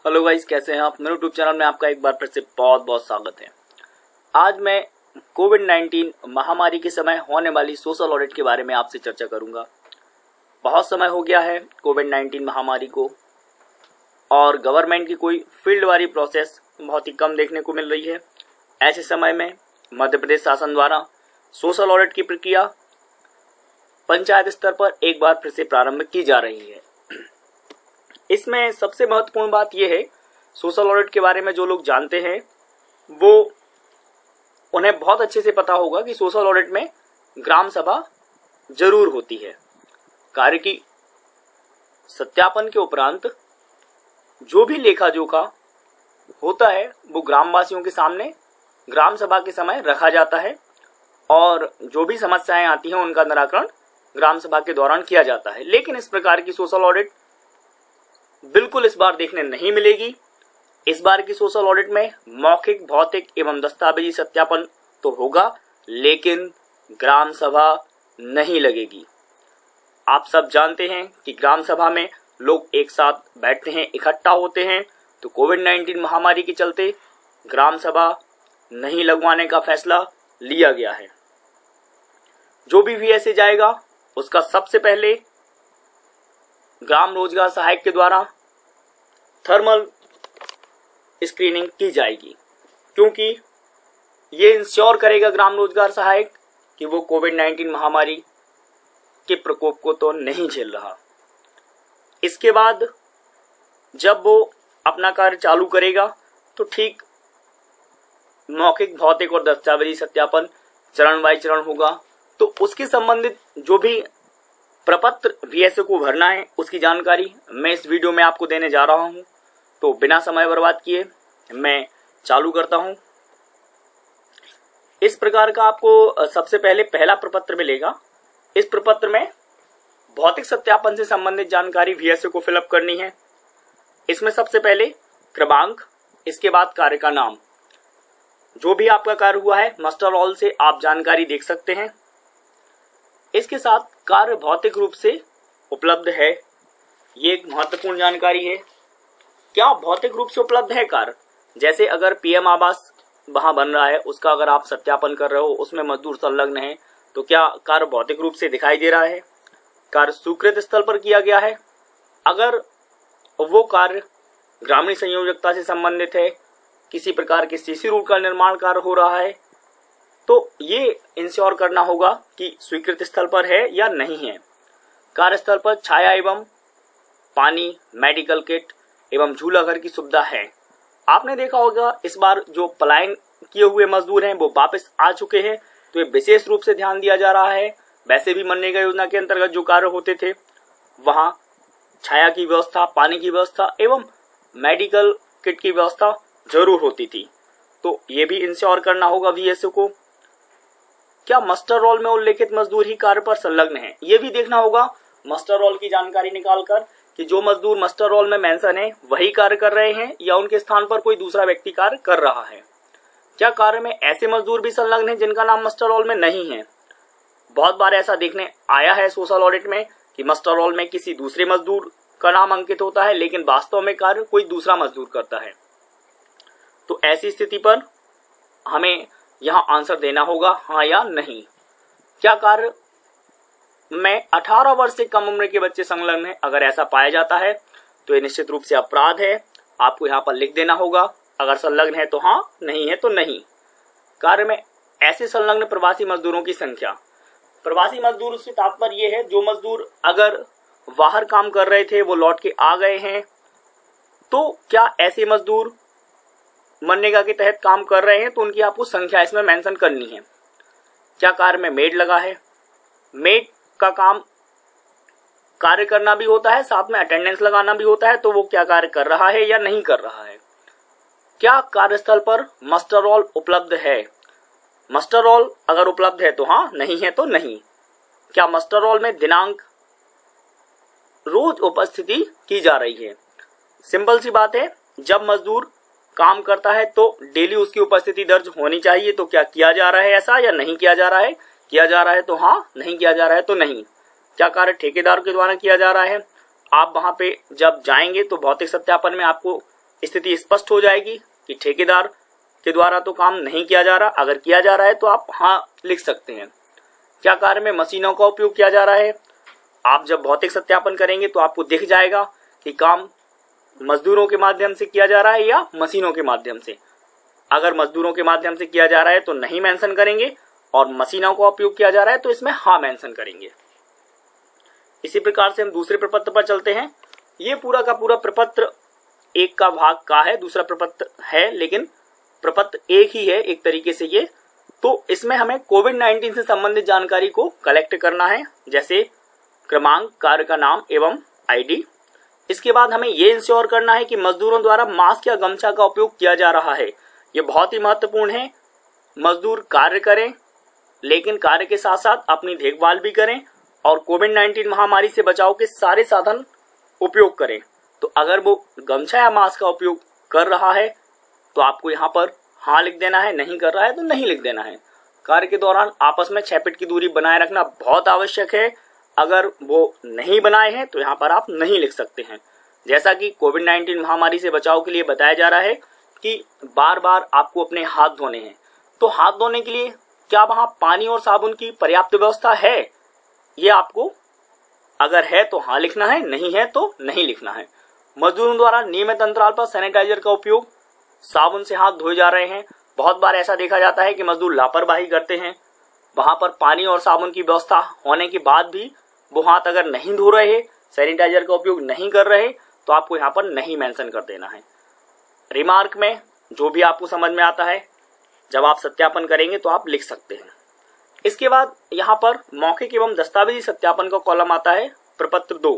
Hello guys, कैसे हैं आप। मेरे यूट्यूब चैनल में आपका एक बार फिर से बहुत बहुत स्वागत है। आज मैं कोविड-19 महामारी के समय होने वाली सोशल ऑडिट के बारे में आपसे चर्चा करूंगा। बहुत समय हो गया है कोविड-19 महामारी को और गवर्नमेंट की कोई फील्ड वाली प्रोसेस बहुत ही कम देखने को मिल रही है। ऐसे समय में मध्य प्रदेश शासन द्वारा सोशल ऑडिट की प्रक्रिया पंचायत स्तर पर एक बार फिर से प्रारंभ की जा रही है। इसमें सबसे महत्वपूर्ण बात यह है, सोशल ऑडिट के बारे में जो लोग जानते हैं वो उन्हें बहुत अच्छे से पता होगा कि सोशल ऑडिट में ग्राम सभा जरूर होती है। कार्य की सत्यापन के उपरांत जो भी लेखा जोखा होता है वो ग्रामवासियों के सामने ग्राम सभा के समय रखा जाता है और जो भी समस्याएं आती हैं उनका निराकरण ग्राम सभा के दौरान किया जाता है। लेकिन इस प्रकार की सोशल ऑडिट बिल्कुल इस बार देखने नहीं मिलेगी। इस बार की सोशल ऑडिट में मौखिक, भौतिक एवं दस्तावेजी सत्यापन तो होगा, लेकिन ग्राम सभा नहीं लगेगी। आप सब जानते हैं कि ग्राम सभा में लोग एक साथ बैठते हैं, इकट्ठा होते हैं। तो कोविड-19 महामारी के चलते ग्राम सभा नहीं लगवाने का फैसला लिया गया है। जो भी वीएसए जाएगा उसका सबसे पहले ग्राम रोजगार सहायक के द्वारा थर्मल स्क्रीनिंग की जाएगी, क्योंकि ये इंश्योर करेगा ग्राम रोजगार सहायक कि वो कोविड-19 महामारी के प्रकोप को तो नहीं झेल रहा। इसके बाद जब वो अपना कार्य चालू करेगा तो ठीक मौखिक, भौतिक और दस्तावेजी सत्यापन चरण बाय चरण होगा। तो उसके संबंधित जो भी प्रपत्र वीएसए को भरना है उसकी जानकारी मैं इस वीडियो में आपको देने जा रहा हूं। तो बिना समय बर्बाद किए मैं चालू करता हूं। इस प्रकार का आपको सबसे पहले पहला प्रपत्र मिलेगा। इस प्रपत्र में भौतिक सत्यापन से संबंधित जानकारी वीएसए को फिलअप करनी है। इसमें सबसे पहले क्रमांक, इसके बाद कार्य का नाम, जो भी आपका कार्य हुआ है मास्टर रोल से आप जानकारी देख सकते हैं। इसके साथ कार्य भौतिक रूप से उपलब्ध है, ये एक महत्वपूर्ण जानकारी है। क्या भौतिक रूप से उपलब्ध है कार्य? जैसे अगर पीएम आवास वहां बन रहा है, उसका अगर आप सत्यापन कर रहे हो, उसमें मजदूर संलग्न है, तो क्या कार्य भौतिक रूप से दिखाई दे रहा है? कार्य स्वीकृत स्थल पर किया गया है? अगर वो कार्य ग्रामीण संयोजकता से संबंधित है, किसी प्रकार के सीसी रोड का निर्माण कार्य हो रहा है, तो ये इंश्योर करना होगा कि स्वीकृत स्थल पर है या नहीं है। कार्यस्थल पर छाया एवं पानी, मेडिकल किट एवं झूला घर की सुविधा है। आपने देखा होगा इस बार जो पलायन किए हुए मजदूर हैं वो वापस आ चुके हैं, तो ये विशेष रूप से ध्यान दिया जा रहा है। वैसे भी मनरेगा योजना के अंतर्गत जो कार्य होते थे वहां छाया की व्यवस्था, पानी की व्यवस्था एवं मेडिकल किट की व्यवस्था जरूर होती थी। तो ये भी इंश्योर करना होगा वीएसए को। क्या मास्टर रोल में उल्लेखित मजदूर ही कार्य पर संलग्न है, ये भी देखना होगा मास्टर रोल की जानकारी निकालकर कि जो मजदूर मास्टर रोल में मेंशन है वही कार्य कर रहे हैं या उनके स्थान पर कोई दूसरा व्यक्ति कार्य कर रहा है। क्या कार्य में ऐसे मजदूर भी संलग्न हैं जिनका नाम मास्टर रोल में नहीं है? बहुत बार ऐसा देखने आया है सोशल ऑडिट में कि मास्टर रोल में किसी दूसरे मजदूर का नाम अंकित होता है, लेकिन वास्तव में कार्य कोई दूसरा मजदूर करता है। तो ऐसी स्थिति पर हमें यहां आंसर देना होगा हाँ या नहीं। क्या कार्य में 18 वर्ष से कम उम्र के बच्चे संलग्न हैं? अगर ऐसा पाया जाता है तो ये निश्चित रूप से अपराध है, आपको यहां पर लिख देना होगा। अगर संलग्न है तो हाँ, नहीं है तो नहीं। कार्य में ऐसे संलग्न प्रवासी मजदूरों की संख्या, प्रवासी मजदूर से तात्पर्य ये है जो मजदूर अगर बाहर काम कर रहे थे वो लौट के आ गए हैं, तो क्या ऐसे मजदूर मनरेगा के तहत काम कर रहे हैं तो उनकी आपको संख्या इसमें मेंशन करनी है। क्या कार्य में मेड लगा है? मेड का काम कार्य करना भी होता है, साथ में अटेंडेंस लगाना भी होता है, तो वो क्या कार्य कर रहा है या नहीं कर रहा है? क्या कार्यस्थल पर मास्टर रोल उपलब्ध है? मास्टर रोल अगर उपलब्ध है तो हाँ, नहीं है तो नहीं। क्या मास्टर रोल में दिनांक रोज उपस्थिति की जा रही है? सिंपल सी बात है, जब मजदूर काम करता है तो डेली उसकी उपस्थिति दर्ज होनी चाहिए। तो क्या किया जा रहा है ऐसा या नहीं किया जा रहा है? किया जा रहा है तो हाँ, नहीं किया जा रहा है तो नहीं। क्या कार्य ठेकेदार के द्वारा किया जा रहा है? आप वहां पे जब जाएंगे तो भौतिक सत्यापन में आपको स्थिति स्पष्ट हो जाएगी कि ठेकेदार के द्वारा तो काम नहीं किया जा रहा। अगर किया जा रहा है तो आप हाँ लिख सकते हैं। क्या कार्य में मशीनों का उपयोग किया जा रहा है? आप जब भौतिक सत्यापन करेंगे तो आपको दिख जाएगा कि काम मजदूरों के माध्यम से किया जा रहा है या मशीनों के माध्यम से। अगर मजदूरों के माध्यम से किया जा रहा है तो नहीं मेंशन करेंगे, और मशीनों का उपयोग किया जा रहा है तो इसमें हाँ मेंशन करेंगे। इसी प्रकार से हम दूसरे प्रपत्र पर चलते हैं। ये पूरा का पूरा प्रपत्र एक का भाग का है, दूसरा प्रपत्र है, लेकिन प्रपत्र एक ही है एक तरीके से ये। तो इसमें हमें कोविड-19 से संबंधित जानकारी को कलेक्ट करना है, जैसे क्रमांक, कार्य का नाम एवं आईडी। इसके बाद हमें ये इंश्योर करना है कि मजदूरों द्वारा मास्क या गमछा का उपयोग किया जा रहा है। ये बहुत ही महत्वपूर्ण है। मजदूर कार्य करें, लेकिन कार्य के साथ साथ अपनी देखभाल भी करें और कोविड-19 महामारी से बचाव के सारे साधन उपयोग करें। तो अगर वो गमछा या मास्क का उपयोग कर रहा है तो आपको यहाँ पर हाँ लिख देना है, नहीं कर रहा है तो नहीं लिख देना है। कार्य के दौरान आपस में 6 फीट की दूरी बनाए रखना बहुत आवश्यक है। अगर वो नहीं बनाए हैं तो यहाँ पर आप नहीं लिख सकते हैं। जैसा कि कोविड-19 महामारी से बचाव के लिए बताया जा रहा है कि बार बार आपको अपने हाथ धोने हैं, तो हाथ धोने के लिए क्या वहाँ पानी और साबुन की पर्याप्त व्यवस्था है? ये आपको अगर है तो हाँ लिखना है, नहीं है तो नहीं लिखना है। मजदूरों द्वारा नियमित अंतराल पर सैनिटाइजर का उपयोग, साबुन से हाथ धोए जा रहे हैं। बहुत बार ऐसा देखा जाता है कि मजदूर लापरवाही करते हैं, वहां पर पानी और साबुन की व्यवस्था होने के बाद भी वो हाथ अगर नहीं धो रहे, सैनिटाइजर का उपयोग नहीं कर रहे, तो आपको यहाँ पर नहीं मेंशन कर देना है। रिमार्क में जो भी आपको समझ में आता है जब आप सत्यापन करेंगे तो आप लिख सकते हैं। इसके बाद यहाँ पर मौखिक एवं दस्तावेजी सत्यापन का कॉलम आता है, प्रपत्र 2।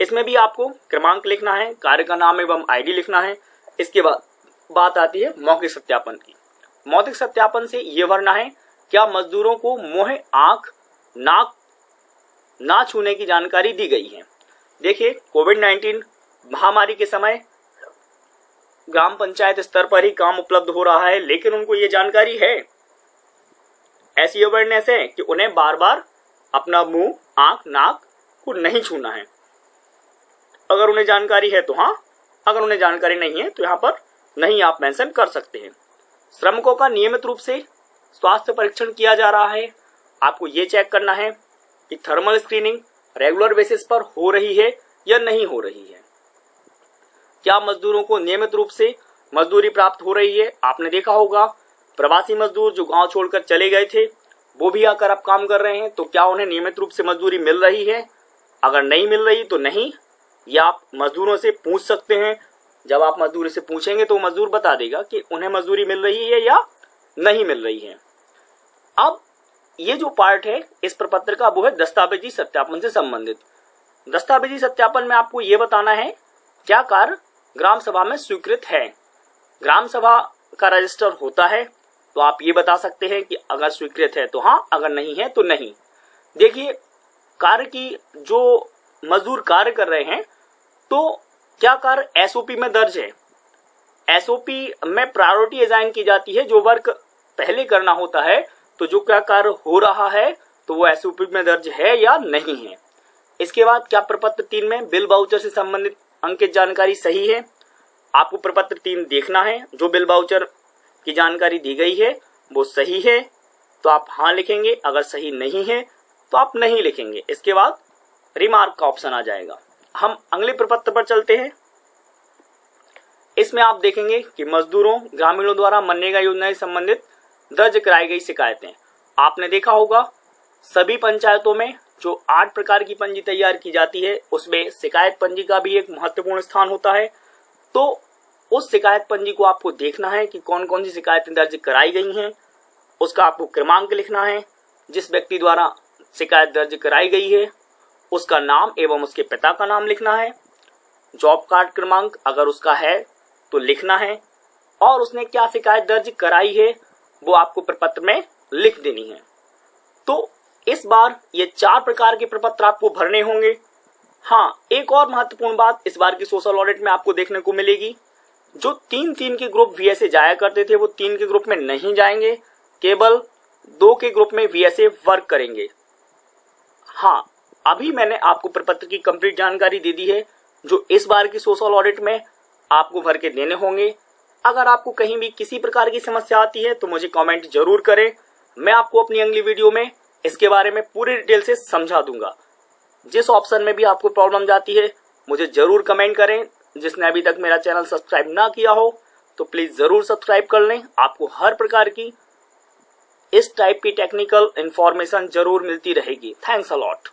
इसमें भी आपको क्रमांक लिखना है, कार्य का नाम एवं आईडी लिखना है। इसके बाद बात आती है मौखिक सत्यापन की। मौखिक सत्यापन से ये भरना है क्या मजदूरों को मुंह, आंख, नाक ना छूने की जानकारी दी गई है। देखिए, कोविड-19 महामारी के समय ग्राम पंचायत स्तर पर ही काम उपलब्ध हो रहा है, लेकिन उनको ये जानकारी है, ऐसी अवेयरनेस है कि उन्हें बार बार अपना मुंह, आंख, नाक को नहीं छूना है। अगर उन्हें जानकारी है तो हाँ, अगर उन्हें जानकारी नहीं है तो यहाँ पर नहीं आप मेंशन कर सकते हैं। श्रमिकों का नियमित रूप से स्वास्थ्य परीक्षण किया जा रहा है। आपको ये चेक करना है कि थर्मल स्क्रीनिंग रेगुलर बेसिस पर हो रही है या नहीं हो रही है। क्या मजदूरों को नियमित रूप से मजदूरी प्राप्त हो रही है। आपने देखा होगा प्रवासी मजदूर जो गांव छोड़कर चले गए थे वो भी आकर अब काम कर रहे हैं, तो क्या उन्हें नियमित रूप से मजदूरी मिल रही है? अगर नहीं मिल रही तो नहीं, या आप मजदूरों से पूछ सकते हैं। जब आप मजदूर से पूछेंगे तो मजदूर बता देगा कि उन्हें मजदूरी मिल रही है या नहीं मिल रही है। अब ये जो पार्ट है इस प्रपत्र का वो है दस्तावेजी सत्यापन से संबंधित। दस्तावेजी सत्यापन में आपको ये बताना है क्या कार्य ग्राम सभा में स्वीकृत है। ग्राम सभा का रजिस्टर होता है तो आप ये बता सकते हैं कि अगर स्वीकृत है तो हाँ, अगर नहीं है तो नहीं। देखिए, कार्य की जो मजदूर कार्य कर रहे हैं तो क्या कार्य एसओपी में दर्ज है। एसओपी में प्रायोरिटी असाइन की जाती है, जो वर्क पहले करना होता है। तो जो क्या कार्य हो रहा है तो वो एसओपी में दर्ज है या नहीं है। इसके बाद क्या प्रपत्र 3 में बिल वाउचर से संबंधित अंकित जानकारी सही है। आपको प्रपत्र 3 देखना है, जो बिल वाउचर की जानकारी दी गई है वो सही है तो आप हाँ लिखेंगे, अगर सही नहीं है तो आप नहीं लिखेंगे। इसके बाद रिमार्क का ऑप्शन आ जाएगा। हम अगले प्रपत्र पर चलते हैं। इसमें आप देखेंगे कि मजदूरों ग्रामीणों द्वारा मनरेगा योजना से संबंधित दर्ज कराई गई शिकायतें। आपने देखा होगा सभी पंचायतों में जो 8 प्रकार की पंजी तैयार की जाती है उसमें शिकायत पंजी का भी एक महत्वपूर्ण स्थान होता है। तो उस शिकायत पंजी को आपको देखना है कि कौन कौन सी शिकायतें दर्ज कराई गई हैं। उसका आपको क्रमांक लिखना है, जिस व्यक्ति द्वारा शिकायत दर्ज कराई गई है उसका नाम एवं उसके पिता का नाम लिखना है। जॉब कार्ड क्रमांक अगर उसका है तो लिखना है, और उसने क्या शिकायत दर्ज कराई है वो आपको प्रपत्र में लिख देनी है। तो इस बार ये 4 प्रकार के प्रपत्र आपको भरने होंगे। हाँ, एक और महत्वपूर्ण बात इस बार की सोशल ऑडिट में आपको देखने को मिलेगी। जो 3 के ग्रुप वीएसए जाया करते थे वो 3 के ग्रुप में नहीं जाएंगे, केवल 2 के ग्रुप में वीएसए वर्क करेंगे। हाँ, अभी मैंने आपको प्रपत्र की कंप्लीट जानकारी दे दी है। जो इस बार की सोशल ऑडिट में आपको भर के देने होंगे। अगर आपको कहीं भी किसी प्रकार की समस्या आती है तो मुझे कमेंट जरूर करें, मैं आपको अपनी अगली वीडियो में इसके बारे में पूरी डिटेल से समझा दूंगा। जिस ऑप्शन में भी आपको प्रॉब्लम जाती है मुझे जरूर कमेंट करें। जिसने अभी तक मेरा चैनल सब्सक्राइब ना किया हो तो प्लीज जरूर सब्सक्राइब कर लें। आपको हर प्रकार की इस टाइप की टेक्निकल इंफॉर्मेशन जरूर मिलती रहेगी। Thanks a lot.